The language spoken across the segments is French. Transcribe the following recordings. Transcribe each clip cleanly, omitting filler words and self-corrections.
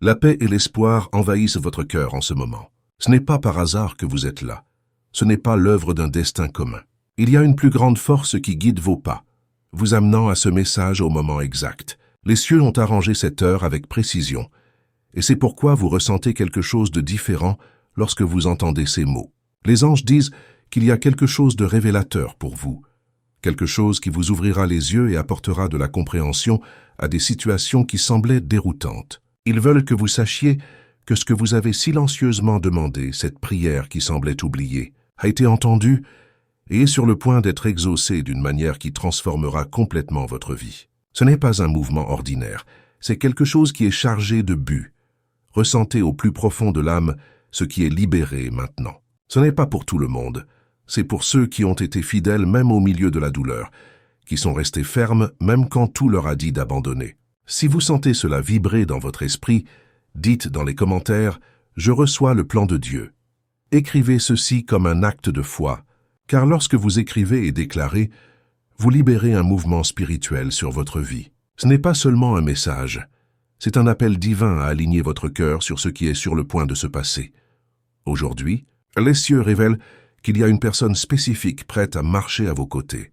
La paix et l'espoir envahissent votre cœur en ce moment. Ce n'est pas par hasard que vous êtes là. Ce n'est pas l'œuvre d'un destin commun. Il y a une plus grande force qui guide vos pas, vous amenant à ce message au moment exact. Les cieux ont arrangé cette heure avec précision, et c'est pourquoi vous ressentez quelque chose de différent lorsque vous entendez ces mots. Les anges disent qu'il y a quelque chose de révélateur pour vous, quelque chose qui vous ouvrira les yeux et apportera de la compréhension à des situations qui semblaient déroutantes. Ils veulent que vous sachiez que ce que vous avez silencieusement demandé, cette prière qui semblait oubliée, a été entendue et est sur le point d'être exaucée d'une manière qui transformera complètement votre vie. Ce n'est pas un mouvement ordinaire, c'est quelque chose qui est chargé de but. Ressentez au plus profond de l'âme ce qui est libéré maintenant. Ce n'est pas pour tout le monde, c'est pour ceux qui ont été fidèles même au milieu de la douleur, qui sont restés fermes même quand tout leur a dit d'abandonner. Si vous sentez cela vibrer dans votre esprit, dites dans les commentaires « Je reçois le plan de Dieu ». Écrivez ceci comme un acte de foi, car lorsque vous écrivez et déclarez, vous libérez un mouvement spirituel sur votre vie. Ce n'est pas seulement un message, c'est un appel divin à aligner votre cœur sur ce qui est sur le point de se passer. Aujourd'hui, les cieux révèlent qu'il y a une personne spécifique prête à marcher à vos côtés.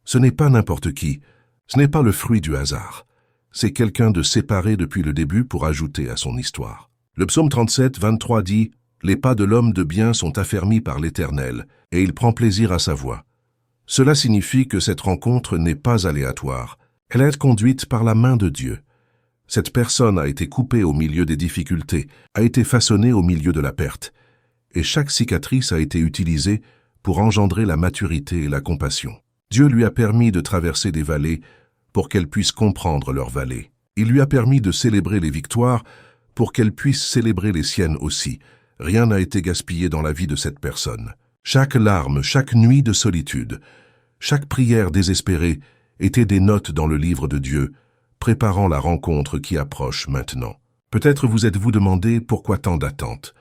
Ce n'est pas n'importe qui, ce n'est pas le fruit du hasard. C'est quelqu'un de séparé depuis le début pour ajouter à son histoire. Le psaume 37, 23 dit « Les pas de l'homme de bien sont affermis par l'Éternel, et il prend plaisir à sa voix. » Cela signifie que cette rencontre n'est pas aléatoire. Elle est conduite par la main de Dieu. Cette personne a été coupée au milieu des difficultés, a été façonnée au milieu de la perte, et chaque cicatrice a été utilisée pour engendrer la maturité et la compassion. Dieu lui a permis de traverser des vallées pour qu'elle puisse comprendre leurs vallées. Il lui a permis de célébrer les victoires pour qu'elle puisse célébrer les siennes aussi. Rien n'a été gaspillé dans la vie de cette personne. Chaque larme, chaque nuit de solitude, chaque prière désespérée étaient des notes dans le livre de Dieu, préparant la rencontre qui approche maintenant. Peut-être vous êtes-vous demandé pourquoi tant d'attentes,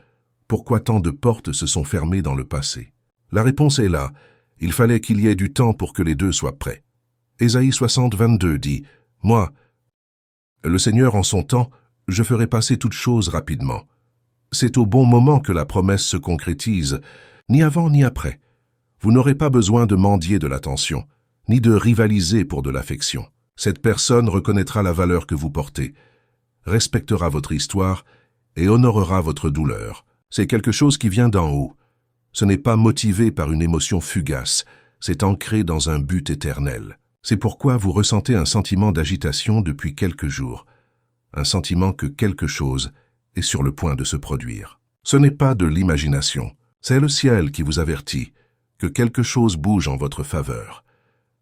pourquoi tant de portes se sont fermées dans le passé. La réponse est là, il fallait qu'il y ait du temps pour que les deux soient prêts. Ésaïe 60, 22 dit « Moi, le Seigneur en son temps, je ferai passer toutes choses rapidement. C'est au bon moment que la promesse se concrétise, ni avant ni après. Vous n'aurez pas besoin de mendier de l'attention, ni de rivaliser pour de l'affection. Cette personne reconnaîtra la valeur que vous portez, respectera votre histoire et honorera votre douleur. C'est quelque chose qui vient d'en haut. Ce n'est pas motivé par une émotion fugace, c'est ancré dans un but éternel. C'est pourquoi vous ressentez un sentiment d'agitation depuis quelques jours, un sentiment que quelque chose est sur le point de se produire. Ce n'est pas de l'imagination, c'est le ciel qui vous avertit que quelque chose bouge en votre faveur.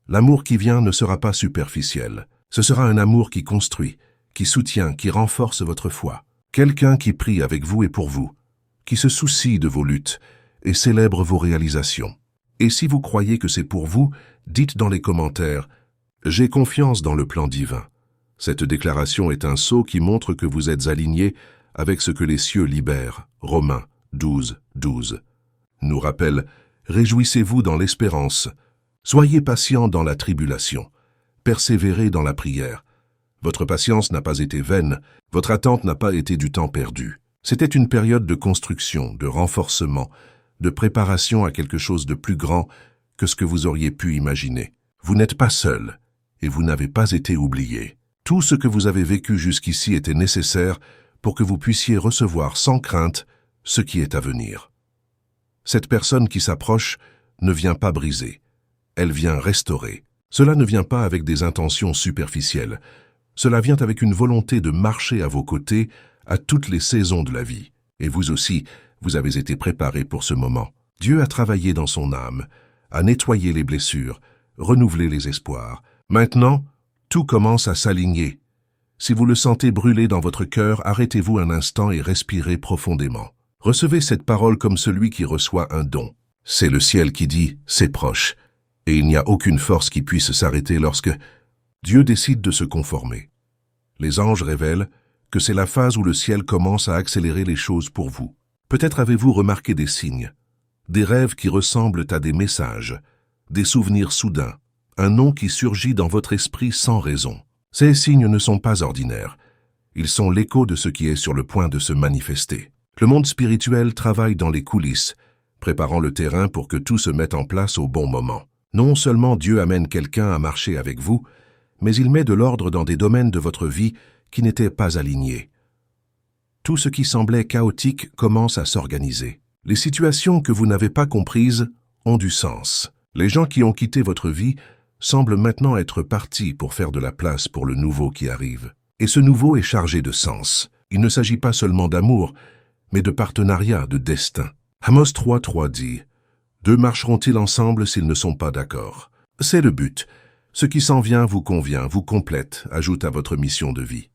L'amour qui vient ne sera pas superficiel, ce sera un amour qui construit, qui soutient, qui renforce votre foi. Quelqu'un qui prie avec vous et pour vous, qui se soucie de vos luttes et célèbre vos réalisations. Et si vous croyez que c'est pour vous, dites dans les commentaires « J'ai confiance dans le plan divin ». Cette déclaration est un sceau qui montre que vous êtes aligné avec ce que les cieux libèrent. Romains 12, 12 nous rappelle « Réjouissez-vous dans l'espérance, soyez patients dans la tribulation, persévérez dans la prière. Votre patience n'a pas été vaine, votre attente n'a pas été du temps perdu. » C'était une période de construction, de renforcement, de préparation à quelque chose de plus grand que ce que vous auriez pu imaginer. Vous n'êtes pas seul et vous n'avez pas été oublié. Tout ce que vous avez vécu jusqu'ici était nécessaire pour que vous puissiez recevoir sans crainte ce qui est à venir. Cette personne qui s'approche ne vient pas briser, elle vient restaurer. Cela ne vient pas avec des intentions superficielles, cela vient avec une volonté de marcher à vos côtés à toutes les saisons de la vie. Et vous aussi, vous avez été préparés pour ce moment. Dieu a travaillé dans son âme, a nettoyé les blessures, renouvelé les espoirs. Maintenant, tout commence à s'aligner. Si vous le sentez brûler dans votre cœur, arrêtez-vous un instant et respirez profondément. Recevez cette parole comme celui qui reçoit un don. C'est le ciel qui dit « c'est proche » et il n'y a aucune force qui puisse s'arrêter lorsque Dieu décide de se conformer. Les anges révèlent que c'est la phase où le ciel commence à accélérer les choses pour vous. Peut-être avez-vous remarqué des signes, des rêves qui ressemblent à des messages, des souvenirs soudains, un nom qui surgit dans votre esprit sans raison. Ces signes ne sont pas ordinaires. Ils sont l'écho de ce qui est sur le point de se manifester. Le monde spirituel travaille dans les coulisses, préparant le terrain pour que tout se mette en place au bon moment. Non seulement Dieu amène quelqu'un à marcher avec vous, mais il met de l'ordre dans des domaines de votre vie qui n'étaient pas alignés. Tout ce qui semblait chaotique commence à s'organiser. Les situations que vous n'avez pas comprises ont du sens. Les gens qui ont quitté votre vie semblent maintenant être partis pour faire de la place pour le nouveau qui arrive. Et ce nouveau est chargé de sens. Il ne s'agit pas seulement d'amour, mais de partenariat, de destin. Amos 3:3 dit « Deux marcheront-ils ensemble s'ils ne sont pas d'accord ?» C'est le but. Ce qui s'en vient vous convient, vous complète, ajoute à votre mission de vie.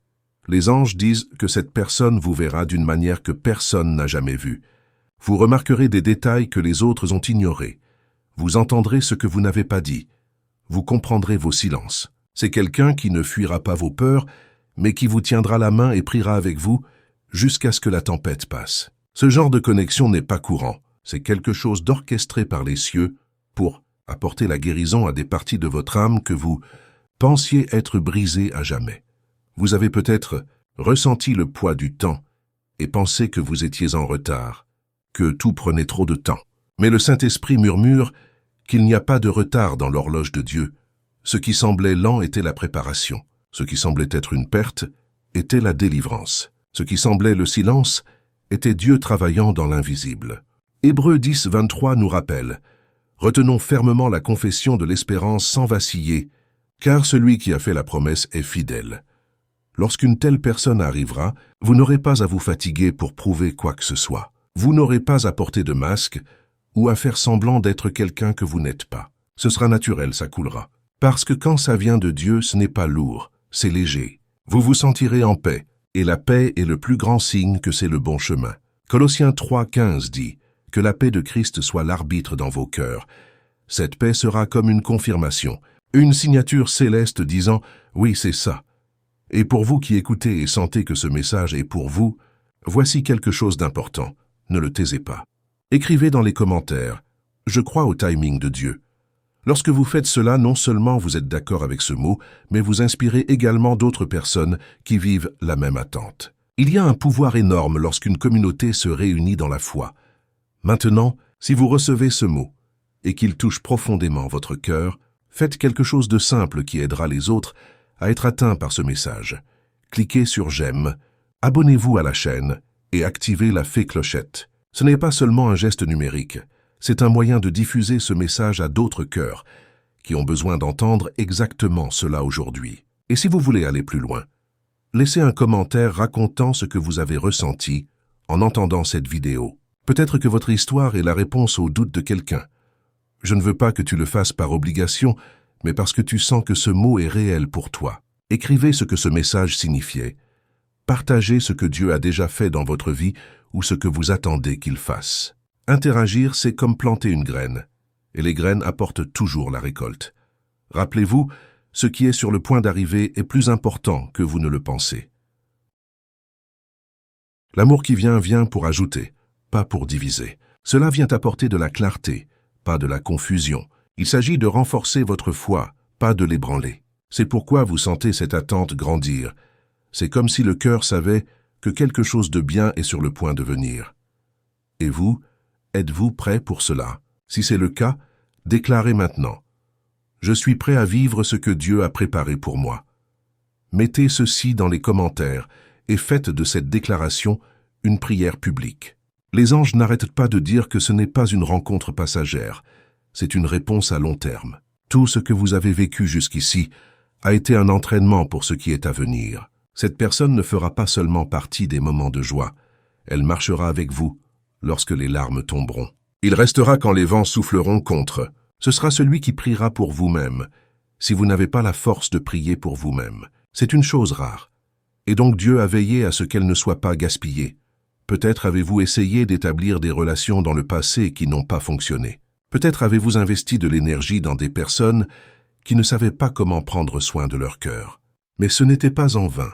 Les anges disent que cette personne vous verra d'une manière que personne n'a jamais vue. Vous remarquerez des détails que les autres ont ignorés. Vous entendrez ce que vous n'avez pas dit. Vous comprendrez vos silences. C'est quelqu'un qui ne fuira pas vos peurs, mais qui vous tiendra la main et priera avec vous jusqu'à ce que la tempête passe. Ce genre de connexion n'est pas courant. C'est quelque chose d'orchestré par les cieux pour apporter la guérison à des parties de votre âme que vous pensiez être brisées à jamais. Vous avez peut-être ressenti le poids du temps et pensé que vous étiez en retard, que tout prenait trop de temps. Mais le Saint-Esprit murmure qu'il n'y a pas de retard dans l'horloge de Dieu. Ce qui semblait lent était la préparation. Ce qui semblait être une perte était la délivrance. Ce qui semblait le silence était Dieu travaillant dans l'invisible. Hébreux 10:23 nous rappelle « Retenons fermement la confession de l'espérance sans vaciller, car celui qui a fait la promesse est fidèle. » Lorsqu'une telle personne arrivera, vous n'aurez pas à vous fatiguer pour prouver quoi que ce soit. Vous n'aurez pas à porter de masque ou à faire semblant d'être quelqu'un que vous n'êtes pas. Ce sera naturel, ça coulera. Parce que quand ça vient de Dieu, ce n'est pas lourd, c'est léger. Vous vous sentirez en paix, et la paix est le plus grand signe que c'est le bon chemin. Colossiens 3:15 dit « Que la paix de Christ soit l'arbitre dans vos cœurs. Cette paix sera comme une confirmation, une signature céleste disant « Oui, c'est ça ». Et pour vous qui écoutez et sentez que ce message est pour vous, voici quelque chose d'important. Ne le taisez pas. Écrivez dans les commentaires « Je crois au timing de Dieu ». Lorsque vous faites cela, non seulement vous êtes d'accord avec ce mot, mais vous inspirez également d'autres personnes qui vivent la même attente. Il y a un pouvoir énorme lorsqu'une communauté se réunit dans la foi. Maintenant, si vous recevez ce mot et qu'il touche profondément votre cœur, faites quelque chose de simple qui aidera les autres à être atteints par ce message. Cliquez sur « J'aime », abonnez-vous à la chaîne et activez la fée clochette. Ce n'est pas seulement un geste numérique, c'est un moyen de diffuser ce message à d'autres cœurs qui ont besoin d'entendre exactement cela aujourd'hui. Et si vous voulez aller plus loin, laissez un commentaire racontant ce que vous avez ressenti en entendant cette vidéo. Peut-être que votre histoire est la réponse aux doutes de quelqu'un. Je ne veux pas que tu le fasses par obligation, mais parce que tu sens que ce mot est réel pour toi. Écrivez ce que ce message signifiait. Partagez ce que Dieu a déjà fait dans votre vie ou ce que vous attendez qu'il fasse. Interagir, c'est comme planter une graine, et les graines apportent toujours la récolte. Rappelez-vous, ce qui est sur le point d'arriver est plus important que vous ne le pensez. L'amour qui vient pour ajouter, pas pour diviser. Cela vient apporter de la clarté, pas de la confusion. Il s'agit de renforcer votre foi, pas de l'ébranler. C'est pourquoi vous sentez cette attente grandir. C'est comme si le cœur savait que quelque chose de bien est sur le point de venir. Et vous, êtes-vous prêt pour cela? Si c'est le cas, déclarez maintenant. Je suis prêt à vivre ce que Dieu a préparé pour moi. Mettez ceci dans les commentaires et faites de cette déclaration une prière publique. Les anges n'arrêtent pas de dire que ce n'est pas une rencontre passagère, c'est une réponse à long terme. Tout ce que vous avez vécu jusqu'ici a été un entraînement pour ce qui est à venir. Cette personne ne fera pas seulement partie des moments de joie, elle marchera avec vous lorsque les larmes tomberont. Il restera quand les vents souffleront contre. Ce sera celui qui priera pour vous-même, si vous n'avez pas la force de prier pour vous-même. C'est une chose rare. Et donc Dieu a veillé à ce qu'elle ne soit pas gaspillée. Peut-être avez-vous essayé d'établir des relations dans le passé qui n'ont pas fonctionné. Peut-être avez-vous investi de l'énergie dans des personnes qui ne savaient pas comment prendre soin de leur cœur. Mais ce n'était pas en vain.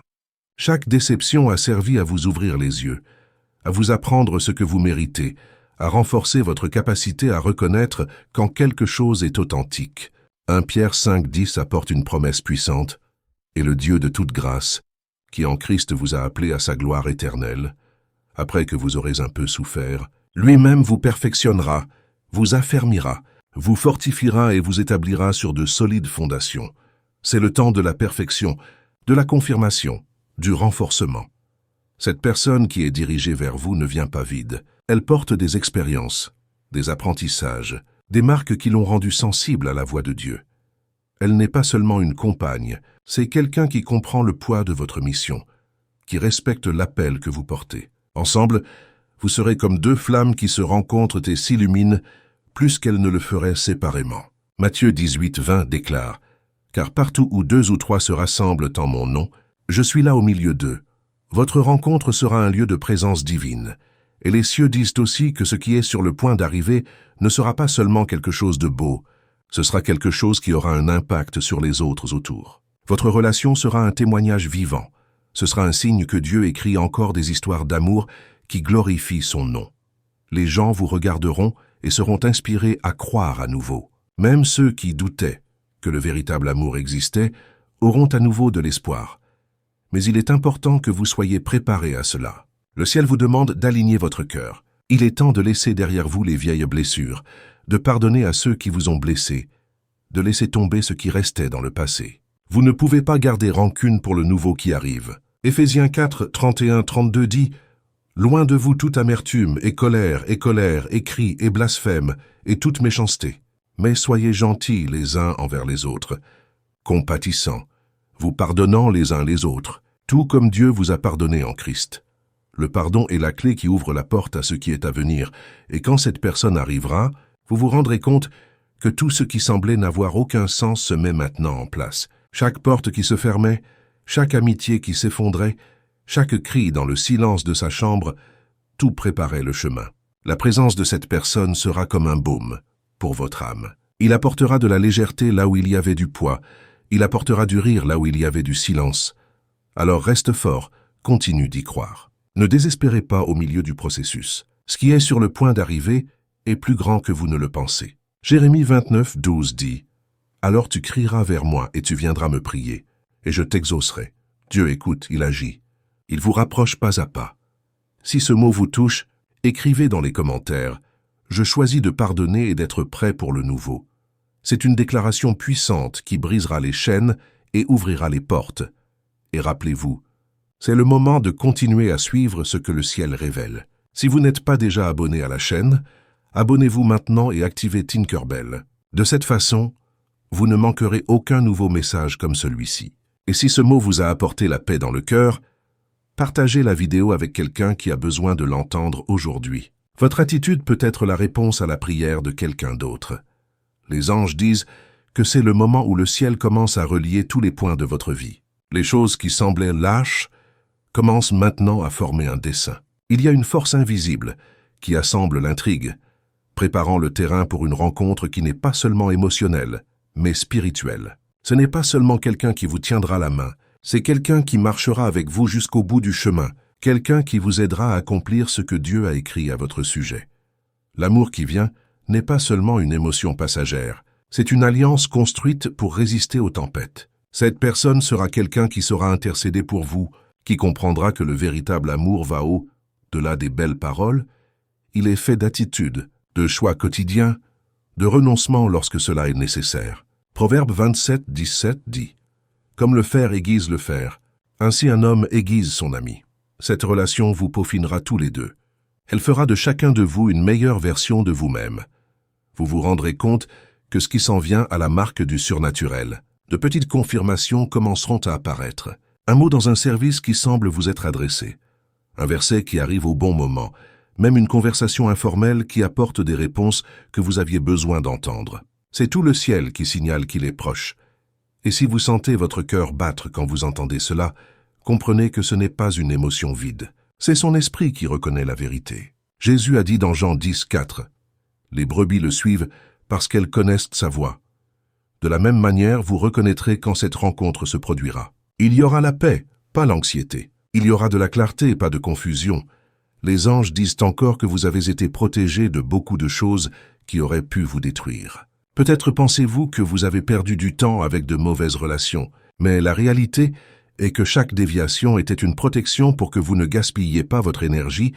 Chaque déception a servi à vous ouvrir les yeux, à vous apprendre ce que vous méritez, à renforcer votre capacité à reconnaître quand quelque chose est authentique. 1 Pierre 5:10 apporte une promesse puissante, et le Dieu de toute grâce, qui en Christ vous a appelé à sa gloire éternelle, après que vous aurez un peu souffert, lui-même vous perfectionnera, vous affermira, vous fortifiera et vous établira sur de solides fondations. C'est le temps de la perfection, de la confirmation, du renforcement. Cette personne qui est dirigée vers vous ne vient pas vide. Elle porte des expériences, des apprentissages, des marques qui l'ont rendue sensible à la voix de Dieu. Elle n'est pas seulement une compagne, c'est quelqu'un qui comprend le poids de votre mission, qui respecte l'appel que vous portez. Ensemble, vous serez comme deux flammes qui se rencontrent et s'illuminent plus qu'elles ne le feraient séparément. Matthieu 18:20 déclare « Car partout où 2 ou 3 se rassemblent en mon nom, je suis là au milieu d'eux. Votre rencontre sera un lieu de présence divine. » Et les cieux disent aussi que ce qui est sur le point d'arriver ne sera pas seulement quelque chose de beau, ce sera quelque chose qui aura un impact sur les autres autour. Votre relation sera un témoignage vivant. Ce sera un signe que Dieu écrit encore des histoires d'amour qui glorifient son nom. Les gens vous regarderont et seront inspirés à croire à nouveau. Même ceux qui doutaient que le véritable amour existait auront à nouveau de l'espoir. Mais il est important que vous soyez préparés à cela. Le ciel vous demande d'aligner votre cœur. Il est temps de laisser derrière vous les vieilles blessures, de pardonner à ceux qui vous ont blessé, de laisser tomber ce qui restait dans le passé. Vous ne pouvez pas garder rancune pour le nouveau qui arrive. Éphésiens 4, 31-32 dit « Loin de vous toute amertume, et colère, et cri, et blasphème, et toute méchanceté. Mais soyez gentils les uns envers les autres, compatissants, vous pardonnant les uns les autres, tout comme Dieu vous a pardonné en Christ. » Le pardon est la clé qui ouvre la porte à ce qui est à venir, et quand cette personne arrivera, vous vous rendrez compte que tout ce qui semblait n'avoir aucun sens se met maintenant en place. Chaque porte qui se fermait, chaque amitié qui s'effondrait, chaque cri dans le silence de sa chambre, tout préparait le chemin. La présence de cette personne sera comme un baume pour votre âme. Il apportera de la légèreté là où il y avait du poids, il apportera du rire là où il y avait du silence. Alors reste fort, continue d'y croire. Ne désespérez pas au milieu du processus. Ce qui est sur le point d'arriver est plus grand que vous ne le pensez. Jérémie 29, 12 dit « Alors tu crieras vers moi et tu viendras me prier, et je t'exaucerai. » Dieu écoute, il agit. Il vous rapproche pas à pas. Si ce mot vous touche, écrivez dans les commentaires « Je choisis de pardonner et d'être prêt pour le nouveau. » C'est une déclaration puissante qui brisera les chaînes et ouvrira les portes. Et rappelez-vous, c'est le moment de continuer à suivre ce que le ciel révèle. Si vous n'êtes pas déjà abonné à la chaîne, abonnez-vous maintenant et activez Tinkerbell. De cette façon, vous ne manquerez aucun nouveau message comme celui-ci. Et si ce mot vous a apporté la paix dans le cœur, partagez la vidéo avec quelqu'un qui a besoin de l'entendre aujourd'hui. Votre attitude peut être la réponse à la prière de quelqu'un d'autre. Les anges disent que c'est le moment où le ciel commence à relier tous les points de votre vie. Les choses qui semblaient lâches commence maintenant à former un dessin. Il y a une force invisible qui assemble l'intrigue, préparant le terrain pour une rencontre qui n'est pas seulement émotionnelle, mais spirituelle. Ce n'est pas seulement quelqu'un qui vous tiendra la main, c'est quelqu'un qui marchera avec vous jusqu'au bout du chemin, quelqu'un qui vous aidera à accomplir ce que Dieu a écrit à votre sujet. L'amour qui vient n'est pas seulement une émotion passagère, c'est une alliance construite pour résister aux tempêtes. Cette personne sera quelqu'un qui saura intercéder pour vous, qui comprendra que le véritable amour va au-delà des belles paroles. Il est fait d'attitude, de choix quotidiens, de renoncement lorsque cela est nécessaire. Proverbe 27, 17 dit « Comme le fer aiguise le fer, ainsi un homme aiguise son ami. » Cette relation vous peaufinera tous les deux. Elle fera de chacun de vous une meilleure version de vous-même. Vous vous rendrez compte que ce qui s'en vient a la marque du surnaturel. De petites confirmations commenceront à apparaître. Un mot dans un service qui semble vous être adressé. Un verset qui arrive au bon moment. Même une conversation informelle qui apporte des réponses que vous aviez besoin d'entendre. C'est tout le ciel qui signale qu'il est proche. Et si vous sentez votre cœur battre quand vous entendez cela, comprenez que ce n'est pas une émotion vide. C'est son esprit qui reconnaît la vérité. Jésus a dit dans Jean 10, 4 « Les brebis le suivent parce qu'elles connaissent sa voix. » De la même manière, vous reconnaîtrez quand cette rencontre se produira. Il y aura la paix, pas l'anxiété. Il y aura de la clarté, pas de confusion. Les anges disent encore que vous avez été protégés de beaucoup de choses qui auraient pu vous détruire. Peut-être pensez-vous que vous avez perdu du temps avec de mauvaises relations, mais la réalité et que chaque déviation était une protection pour que vous ne gaspilliez pas votre énergie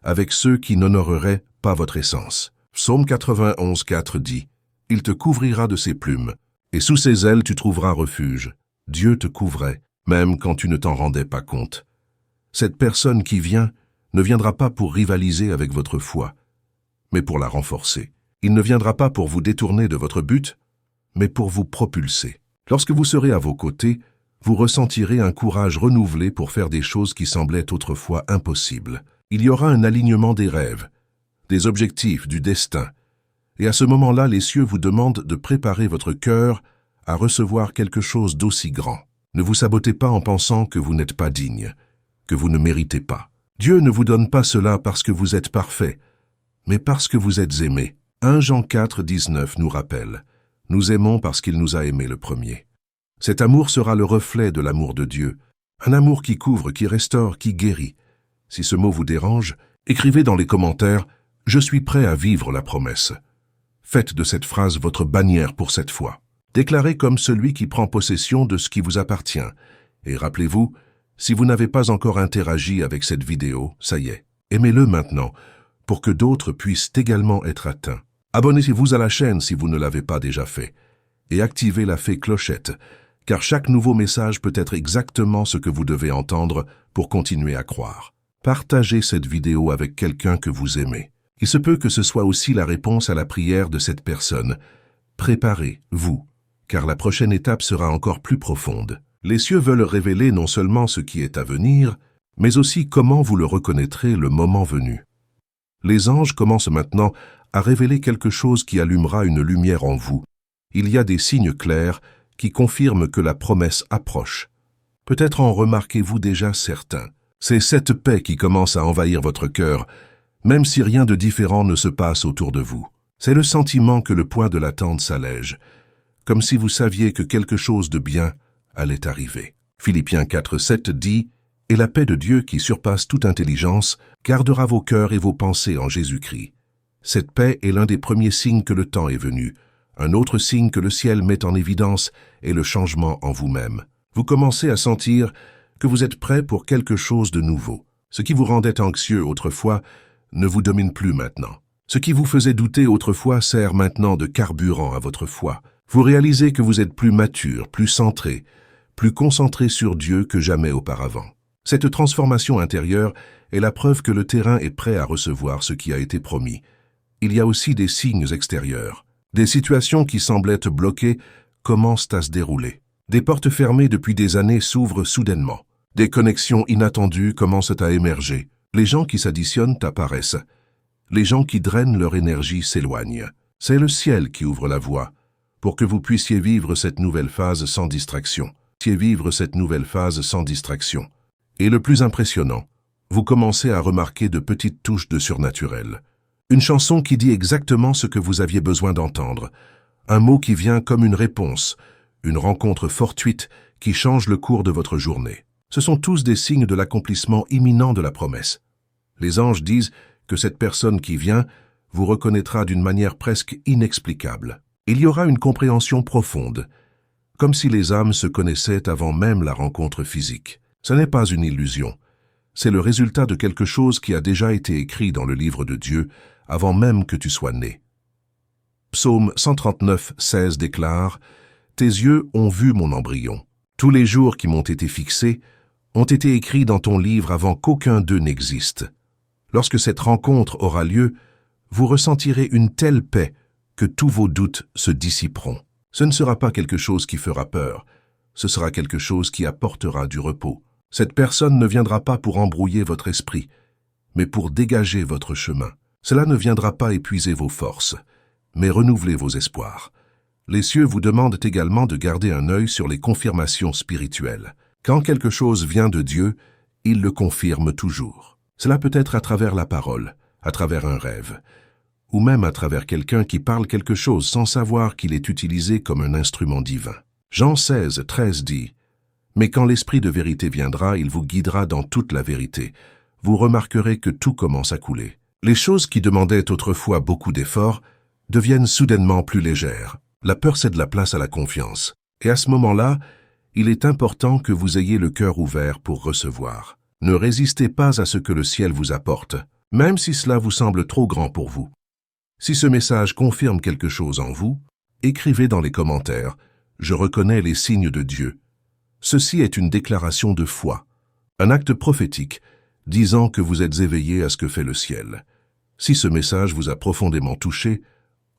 avec ceux qui n'honoreraient pas votre essence. Psaume 91, 4 dit « Il te couvrira de ses plumes, et sous ses ailes tu trouveras refuge. Dieu te couvrait, même quand tu ne t'en rendais pas compte. » Cette personne qui vient ne viendra pas pour rivaliser avec votre foi, mais pour la renforcer. Il ne viendra pas pour vous détourner de votre but, mais pour vous propulser. Lorsque vous serez à vos côtés, vous ressentirez un courage renouvelé pour faire des choses qui semblaient autrefois impossibles. Il y aura un alignement des rêves, des objectifs, du destin. Et à ce moment-là, les cieux vous demandent de préparer votre cœur à recevoir quelque chose d'aussi grand. Ne vous sabotez pas en pensant que vous n'êtes pas digne, que vous ne méritez pas. Dieu ne vous donne pas cela parce que vous êtes parfait, mais parce que vous êtes aimé. 1 Jean 4, 19 nous rappelle « Nous aimons parce qu'il nous a aimés le premier ». Cet amour sera le reflet de l'amour de Dieu, un amour qui couvre, qui restaure, qui guérit. Si ce mot vous dérange, écrivez dans les commentaires « Je suis prêt à vivre la promesse ». Faites de cette phrase votre bannière pour cette fois. Déclarez comme celui qui prend possession de ce qui vous appartient. Et rappelez-vous, si vous n'avez pas encore interagi avec cette vidéo, ça y est, aimez-le maintenant, pour que d'autres puissent également être atteints. Abonnez-vous à la chaîne si vous ne l'avez pas déjà fait, et activez la fée clochette, car chaque nouveau message peut être exactement ce que vous devez entendre pour continuer à croire. Partagez cette vidéo avec quelqu'un que vous aimez. Il se peut que ce soit aussi la réponse à la prière de cette personne. Préparez-vous, car la prochaine étape sera encore plus profonde. Les cieux veulent révéler non seulement ce qui est à venir, mais aussi comment vous le reconnaîtrez le moment venu. Les anges commencent maintenant à révéler quelque chose qui allumera une lumière en vous. Il y a des signes clairs qui confirment que la promesse approche. Peut-être en remarquez-vous déjà certains. C'est cette paix qui commence à envahir votre cœur, même si rien de différent ne se passe autour de vous. C'est le sentiment que le poids de l'attente s'allège, comme si vous saviez que quelque chose de bien allait arriver. Philippiens 4, 7 dit « Et la paix de Dieu qui surpasse toute intelligence gardera vos cœurs et vos pensées en Jésus-Christ. » Cette paix est l'un des premiers signes que le temps est venu. Un autre signe que le ciel met en évidence est le changement en vous-même. Vous commencez à sentir que vous êtes prêt pour quelque chose de nouveau. Ce qui vous rendait anxieux autrefois ne vous domine plus maintenant. Ce qui vous faisait douter autrefois sert maintenant de carburant à votre foi. Vous réalisez que vous êtes plus mature, plus centré, plus concentré sur Dieu que jamais auparavant. Cette transformation intérieure est la preuve que le terrain est prêt à recevoir ce qui a été promis. Il y a aussi des signes extérieurs. Des situations qui semblaient être bloquées commencent à se dérouler. Des portes fermées depuis des années s'ouvrent soudainement. Des connexions inattendues commencent à émerger. Les gens qui s'additionnent apparaissent. Les gens qui drainent leur énergie s'éloignent. C'est le ciel qui ouvre la voie pour que vous puissiez vivre cette nouvelle phase sans distraction. Et le plus impressionnant, vous commencez à remarquer de petites touches de surnaturel. Une chanson qui dit exactement ce que vous aviez besoin d'entendre. Un mot qui vient comme une réponse. Une rencontre fortuite qui change le cours de votre journée. Ce sont tous des signes de l'accomplissement imminent de la promesse. Les anges disent que cette personne qui vient vous reconnaîtra d'une manière presque inexplicable. Il y aura une compréhension profonde, comme si les âmes se connaissaient avant même la rencontre physique. Ce n'est pas une illusion. C'est le résultat de quelque chose qui a déjà été écrit dans le livre de Dieu avant même que tu sois né. Psaume 139, 16 déclare « Tes yeux ont vu mon embryon. Tous les jours qui m'ont été fixés ont été écrits dans ton livre avant qu'aucun d'eux n'existe. Lorsque cette rencontre aura lieu, vous ressentirez une telle paix que tous vos doutes se dissiperont. Ce ne sera pas quelque chose qui fera peur, ce sera quelque chose qui apportera du repos. Cette personne ne viendra pas pour embrouiller votre esprit, mais pour dégager votre chemin. Cela ne viendra pas épuiser vos forces, mais renouveler vos espoirs. Les cieux vous demandent également de garder un œil sur les confirmations spirituelles. Quand quelque chose vient de Dieu, il le confirme toujours. Cela peut être à travers la parole, à travers un rêve, ou même à travers quelqu'un qui parle quelque chose sans savoir qu'il est utilisé comme un instrument divin. Jean 16, 13 dit « Mais quand l'Esprit de vérité viendra, il vous guidera dans toute la vérité. Vous remarquerez que tout commence à couler. » Les choses qui demandaient autrefois beaucoup d'efforts deviennent soudainement plus légères. La peur cède la place à la confiance. Et à ce moment-là, Il est important que vous ayez le cœur ouvert pour recevoir. Ne résistez pas à ce que le ciel vous apporte, même si cela vous semble trop grand pour vous. Si ce message confirme quelque chose en vous, écrivez dans les commentaires « Je reconnais les signes de Dieu ». Ceci est une déclaration de foi, un acte prophétique, disant que vous êtes éveillé à ce que fait le ciel. Si ce message vous a profondément touché,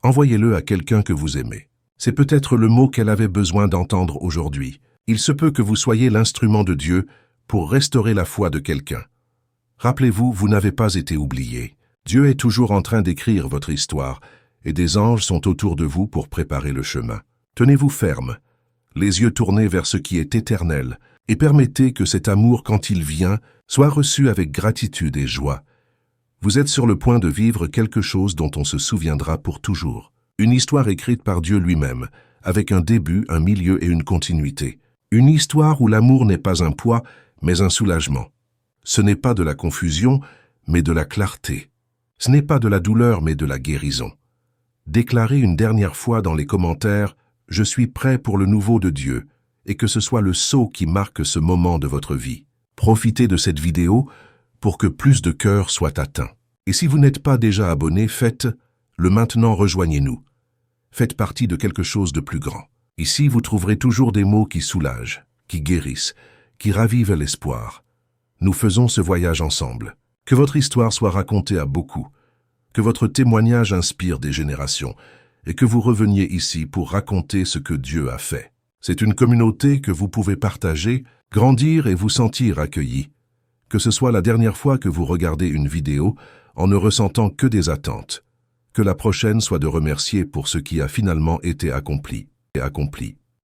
envoyez-le à quelqu'un que vous aimez. C'est peut-être le mot qu'elle avait besoin d'entendre aujourd'hui. Il se peut que vous soyez l'instrument de Dieu pour restaurer la foi de quelqu'un. Rappelez-vous, vous n'avez pas été oublié. Dieu est toujours en train d'écrire votre histoire et des anges sont autour de vous pour préparer le chemin. Tenez-vous ferme, les yeux tournés vers ce qui est éternel, et permettez que cet amour, quand il vient, soit reçu avec gratitude et joie. Vous êtes sur le point de vivre quelque chose dont on se souviendra pour toujours. Une histoire écrite par Dieu lui-même, avec un début, un milieu et une continuité. Une histoire où l'amour n'est pas un poids, mais un soulagement. Ce n'est pas de la confusion, mais de la clarté. Ce n'est pas de la douleur, mais de la guérison. Déclarez une dernière fois dans les commentaires « Je suis prêt pour le nouveau de Dieu » et que ce soit le sceau qui marque ce moment de votre vie. Profitez de cette vidéo pour que plus de cœurs soient atteints. Et si vous n'êtes pas déjà abonné, faites-le maintenant, rejoignez-nous. Faites partie de quelque chose de plus grand. Ici, vous trouverez toujours des mots qui soulagent, qui guérissent, qui ravivent l'espoir. Nous faisons ce voyage ensemble. Que votre histoire soit racontée à beaucoup, que votre témoignage inspire des générations et que vous reveniez ici pour raconter ce que Dieu a fait. C'est une communauté que vous pouvez partager, grandir et vous sentir accueillis. Que ce soit la dernière fois que vous regardez une vidéo en ne ressentant que des attentes. Que la prochaine soit de remercier pour ce qui a finalement été accompli.